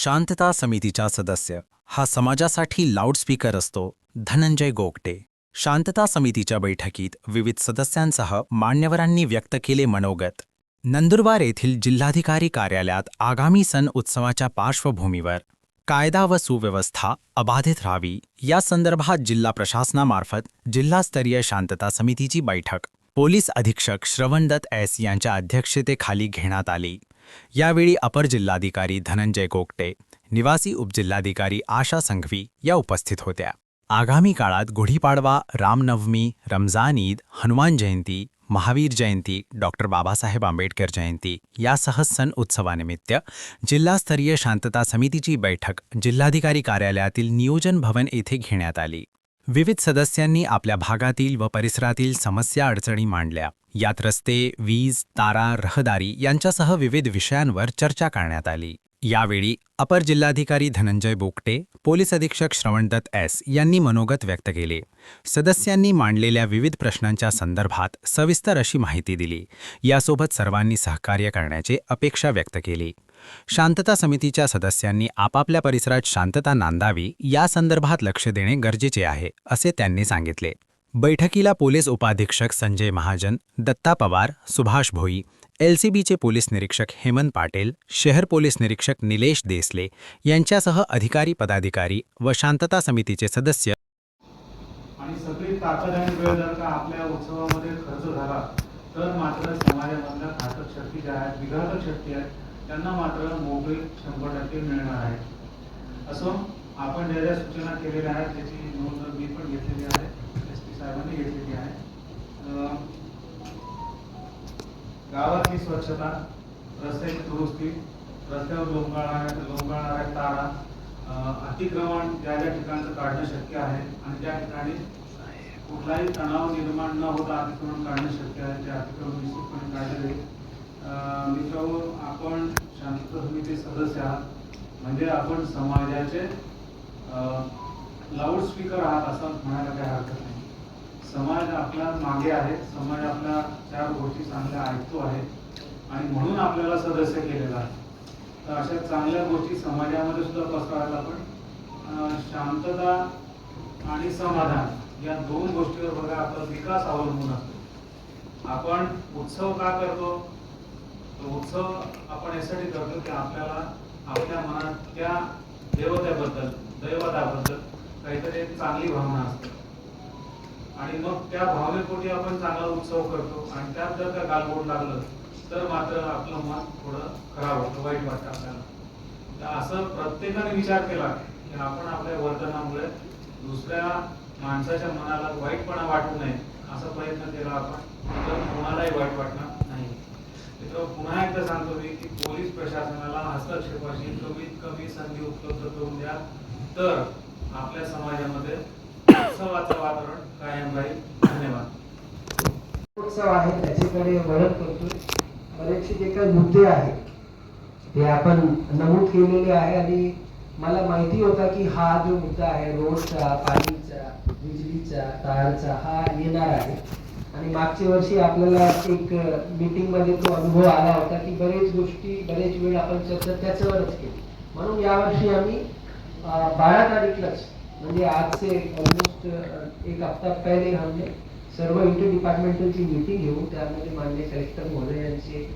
शांतता समितीचा सदस्य हा समाजासाठी लाऊडस्पीकर असतो. धनंजय गोगटे. शांतता समितीच्या बैठकीत विविध सदस्यांसह मान्यवरांनी व्यक्त केले मनोगत. नंदुरबार येथील जिल्हाधिकारी कार्यालयात आगामी सण उत्सवाच्या पार्श्वभूमीवर कायदा व सुव्यवस्था अबाधित राहावी या संदर्भात जिल्हा प्रशासनामार्फत जिल्हास्तरीय शांतता समितीची बैठक पोलीस अधीक्षक श्रवणदत्त एस यांच्या अध्यक्षतेखाली घेण्यात आली. यावेळी अपर जिल्हाधिकारी धनंजय गोगटे, निवासी उपजिल्हाधिकारी आशा संघवी या उपस्थित होत्या. आगामी काळात गुढीपाडवा, रामनवमी, रमजान ईद, हनुमान जयंती, महावीर जयंती, डॉक्टर बाबासाहेब आंबेडकर जयंती यासह सण उत्सवानिमित्त जिल्हास्तरीय शांतता समितीची बैठक जिल्हाधिकारी कार्यालयातील नियोजन भवन येथे घेण्यात आली. विविध सदस्यांनी आपल्या भागातील व परिसरातील समस्या अडचणी मांडल्या. यात रस्ते, वीज, तारा, रहदारी यांच्यासह विविध विषयांवर चर्चा करण्यात आली. यावेळी अपर जिल्हाधिकारी धनंजय गोगटे, पोलीस अधीक्षक श्रवणदत्त एस यांनी मनोगत व्यक्त केले. सदस्यांनी मांडलेल्या विविध प्रश्नांच्या संदर्भात सविस्तर अशी माहिती दिली. यासोबत सर्वांनी सहकार्य करण्याची अपेक्षा व्यक्त केली. शांतता समितीच्या सदस्यांनी आपापल्या परिसरात शांतता नांदावी या संदर्भात लक्ष देणे गरजेचे आहे, असे त्यांनी सांगितले. बैठकीला पोलीस उपाधीक्षक संजय महाजन, दत्ता पवार, सुभाष भोई, एलसीबीचे पोलीस निरीक्षक हेमंत पाटील, शहर पोलीस निरीक्षक निलेश देसले यांच्यासह अधिकारी पदाधिकारी व शांतता समितीचे सदस्य. आणि सगळी ताकद आणि वेळ जर का आपल्या उत्सवामध्ये खर्च झाला तर मात्र समाजामधल्या घातक शक्ती ज्या आहेत, विघातक शक्ती आहेत, त्यांना मात्र मोकळी 100% मिळणार आहे. असं आपण ज्या ज्या सूचना केलेल्या आहेत त्याची नोंद मी पण घेतलेली आहे, SP साहेबांनी घेतलेली आहे. गावातली स्वच्छता, रस्त्याची दुरुस्ती, रस्त्यावर लोंबकळणाऱ्या तारा, अतिक्रमण ज्या ज्या ठिकाणचं काढणं शक्य आहे आणि ज्या ठिकाणी कुठलाही तणाव निर्माण न होता अतिक्रमण काढणं शक्य आहे ते अतिक्रमण निश्चितपणे काढले जाईल. मित्रांनो, आपण शांतता समिती सदस्य आहात म्हणजे आपण समाजाचे लाऊडस्पीकर आहात असं म्हणायला काही हरकत नाही. समाज आपल्या मागे आहे, समाज आपल्या 4 गोष्टी चांगल्या ऐकतो आहे आणि म्हणून आपल्याला सदस्य केलेला आहे. तर अशा चांगल्या गोष्टी समाजामध्ये सुद्धा पसरवायला आपण शांतता आणि समाधान या 2 गोष्टीवर बघा आपला विकास अवलंबून असतो. आपण उत्सव का करतो? तो उत्सव आपण यासाठी करतो की आपल्याला आपल्या मनात त्या देवतेबद्दल, दैवताबद्दल काहीतरी एक चांगली भावना असते आणि मग त्या भावनेपोटी आपण चांगला उत्सव करतो आणि त्यात जर का गालबोट लागलं तर मात्र आपलं मन थोडं खराब होतं, वाईट वाटतं आपल्याला. तर असं प्रत्येकाने विचार केला की आपण आपल्या वर्तनामुळे दुसऱ्या माणसाच्या मनाला वाईटपणा वाटू नये असा प्रयत्न केला आपण, तर कोणालाही वाईट वाटणार नाही. मित्र, पुन्हा एकदा सांगतो मी की पोलीस प्रशासनाला हस्तक्षेपाची कमीत कमी संधी उपलब्ध करून द्या, तर आपल्या समाजामध्ये उत्सवाचं वातावरण कायम राहील. धन्यवाद. उत्सव आहे त्याच्याकडे वळत करतोय. बरेचसे जे काही मुद्दे आहेत ते आपण नमूद केलेले आहे आणि मला माहिती होता की हा जो मुद्दा आहे रोडचा, पाणीचा, बिजलीचा, तारचा हा येणार आहे आणि मागच्या वर्षी आपल्याला एक मीटिंग मध्ये तो अनुभव आला होता की बरेच वेळ आपण चर्चा त्याच्यावरच केली. म्हणून यावर्षी आम्ही 12 तारीखलाच म्हणजे आज से ऑलमोस्ट 1 हफ्ता पहले हमने सर्व इंटर डिपार्टमेंटलची मीटिंग घेऊन त्यामध्ये माननीय कलेक्टर महोदय यांचे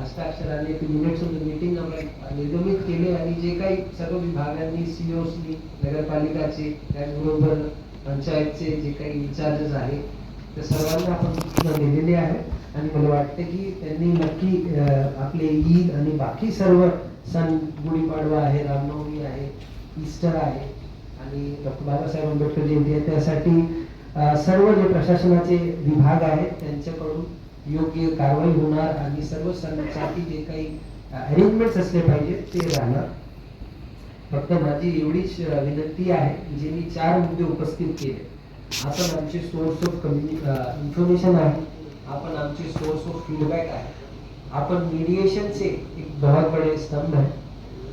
हस्ताक्षराने एक मिनिट्स मीटिंग आम्ही निर्गमित केले आणि जे काही सर्व विभागांनी, सीओसनी, नगरपालिकाचे, त्याचबरोबर पंचायतचे जे काही इन्चार्जेस आहेत त्या सर्वांना आपण सूचना दिलेली आहे आणि मला वाटतं की त्यांनी नक्की आपले ईद आणि बाकी सर्व सण, गुढीपाडवा आहे, रामनवमी आहे, ईस्टर आहे आणि डॉक्टर बाबासाहेब आंबेडकर जयंती आहे, त्यासाठी सर्व जे प्रशासनाचे विभाग आहेत त्यांच्याकडून योग्य कारवाई होणार आणि सर्व सणांसाठी जे काही अरेंजमेंट्स असले पाहिजे ते राहणार. फक्त माझी एवढीच विनंती आहे, जे मी 4 मुद्दे उपस्थित केले, आपण आमचे सोर्स ऑफ इन्फॉर्मेशन आहे, आपण आमचे सोर्स ऑफ फीडबॅक आहे, आपण मीडिएशनचे एक बहुत बडे स्तंभ आहे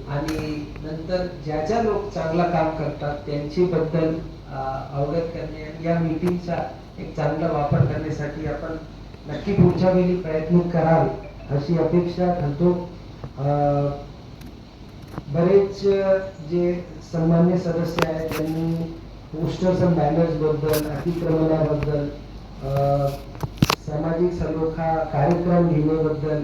आणि नंतर ज्या लोक चांगला काम करतात त्यांची बद्दल अवगत करणे, या मीटिंगचा एक चांगला वापर करण्यासाठी आपण नक्की पुढच्या वेळी प्रयत्न कराल अशी अपेक्षा करतो. बरेच जे सन्मान्य सदस्य आहेत त्यांनी पोस्टर्स आणि बॅनर्स बद्दल, अतिक्रमणाबद्दल, सामाजिक सलोखा कार्यक्रम घेण्याबद्दल,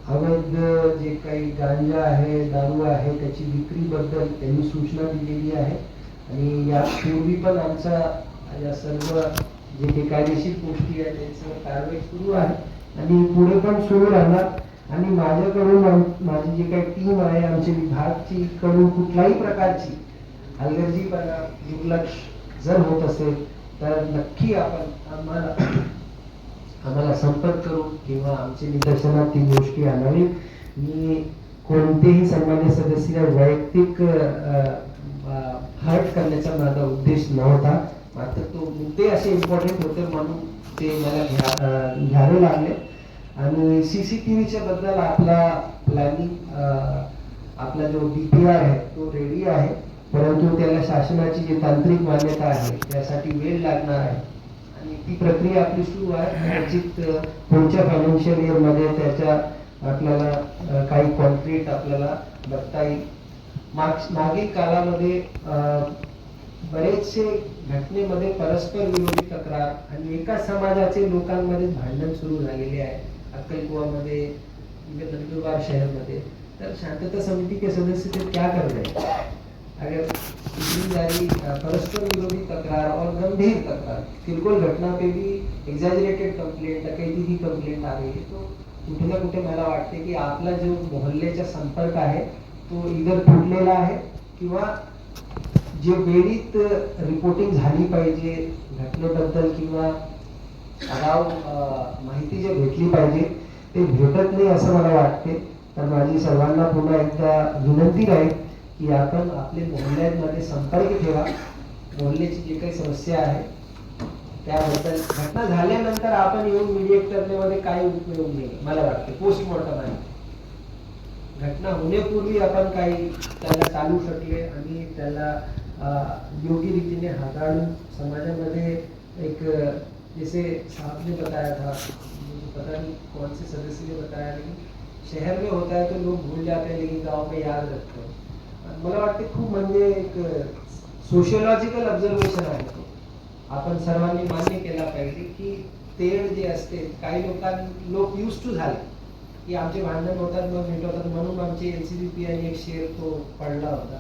अवैध जे काही गांजा आहे, दारू आहे त्याची विक्रीबद्दल त्यांनी सूचना दिलेली आहे. आणि यापूर्वी पण आमचा या सर्व जे काही कायदेशीर गोष्टी आहेत त्यांचं कारवाई सुरू आहे आणि पुढे पण सुरू राहणार. आणि माझ्याकडून माझी जी काही टीम आहे आमची विभागची कडून कुठल्याही प्रकारची हलगर्जीपणा, दुर्लक्ष जर होत असेल तर नक्की आपण आम्हाला संपर्क करून किंवा आमच्या निदर्शनात ती गोष्टी आणावी. मी कोणतेही सन्मान्य सदस्य वैयक्तिक हर्ट करण्याचा माझा उद्देश नव्हता, मात्र तो मुद्दे असे इम्पॉर्टंट होते म्हणून ते मला घ्यावे लागले. आणि CCTVच्या बद्दल आपला प्लॅनिंग, आपला जो DPR आहे तो रेडी आहे, परंतु त्याला शासनाची जी तांत्रिक मान्यता आहे त्यासाठी वेळ लागणार आहे आणि ती प्रक्रिया आपली सुरू आहे. कदाचित पुढच्या फायनान्शियल इयरमध्ये त्याच्या आपल्याला काही कॉन्क्रीट आपल्याला बघता येईल. मागील काळामध्ये बरेचसे घटनेमध्ये परस्पर विरोधी तक्रार आणि एका समाजाचे लोकांमध्ये भांडण सुरू झालेले आहे अक्कलकुवामध्ये, नंदुरबार शहरमध्ये. तर शांतता समिति के सदस्य से क्या कर रहे हैं? अगर इतनी सारी परस्पर विरोधी तकरार और गंभीर तकरार, किरकोळ घटना पे भी एग्जैजरेटेड कंप्लेंट, डकैती की कंप्लेंट आ रही है, तो कुठे ना कुठे मला वाटते की आपला जो मोहल्ल्याचा संपर्क आहे तो इधर तुटलेला आहे किंवा जे वेळीत रिपोर्टिंग झाली पाहिजे घटनेबद्दल किंवा आगाऊ माहिती जे भेटली पाहिजे ते भेटत नाही असं मला वाटते. तर माझी सर्वांना पुन्हा एकदा विनंती राहील की आपण आपले मोहल्ल्यांमध्ये संपर्क ठेवा. मोहल्ल्याची जी काही समस्या आहे त्याबद्दल घटना झाल्यानंतर आपण येऊन मीडिएट करण्यामध्ये काही उपयोग नाही मला वाटते. पोस्टमॉर्टम आहे, घटना होण्यापूर्वी आपण काही त्याला चालू शकले आणि त्याला योग्य रीतीने हाताळून समाजामध्ये एक, जैसे साहब ने बताया था, मुझे पता नहीं कौन से सदस्य ने बताया, लेकिन शहर में होता है तो लोग भूल जाते हैं लेकिन गांव में याद रखते हैं. मला वाटते खूप म्हणजे एक सोशियोलॉजिकल ऑब्झर्वेशन आहे तो आपण सर्वांनी मान्य केला पाहिजे की तेढ जे असते काही लोक यूज टू झाले की आमचे भांडण होतात मग भेट होतात म्हणून आमचे NCBP आणि एक शेर तो पडला होता.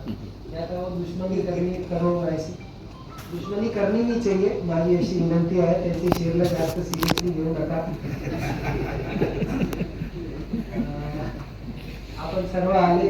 आता दुश्मनी करनी नहीं चाहिए, माझी अशी विनंती आहे. त्यांची शेरला जास्त सिरियसली घेऊ नका. आपण सर्व आले